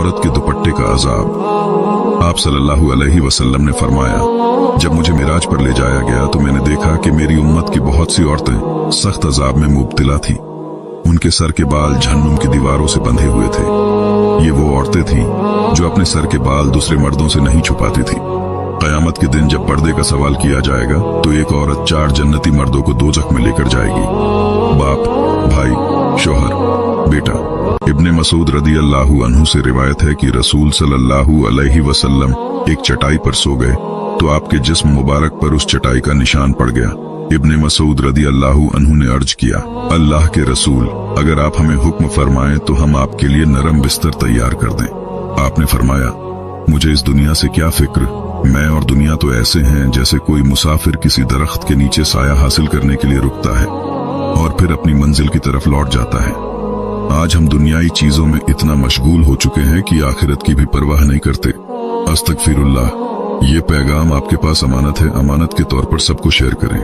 औरत के दुपट्टे का अजाब। आप सल्लल्लाहु अलैहि वसल्लम ने फरमाया, जब मुझे मिराज पर ले जाया गया तो मैंने देखा कि मेरी उम्मत की बहुत सी औरतें सख्त अजाब में मुब्तला थीं। उनके सर के बाल जहन्नुम की दीवारों से बंधे हुए थे। ये वो औरतें थीं जो अपने सर के बाल दूसरे मर्दों से नहीं छुपाती थीं। कयामत के दिन जब पर्दे का सवाल किया जाएगा तो एक औरत 4 जन्नती मर्दों को दोज़ख में लेकर जाएगी। बाप, भाई, शोहर, बेटा। इब्ने मसूद रदी अल्लाहु अन्हु से रिवायत है कि रसूल सल्लल्लाहु अलैहि वसल्लम एक चटाई पर सो गए तो आपके जिस्म मुबारक पर उस चटाई का निशान पड़ गया। इब्ने मसूद रदी अल्लाहु अन्हु ने अर्ज किया, अल्लाह के रसूल, अगर आप हमें हुक्म फरमाएं तो हम आपके लिए नरम बिस्तर तैयार कर दें। आपने फरमाया, मुझे इस दुनिया से क्या फिक्र, मैं और दुनिया तो ऐसे हैं जैसे कोई मुसाफिर किसी दरख्त के नीचे साया हासिल करने के लिए रुकता है और फिर अपनी मंजिल की तरफ लौट जाता है। आज हम दुनियाई चीजों में इतना मशगूल हो चुके हैं कि आखिरत की भी परवाह नहीं करते। अस्तगफिरुल्लाह। ये पैगाम आपके पास अमानत है, अमानत के तौर पर सबको शेयर करें।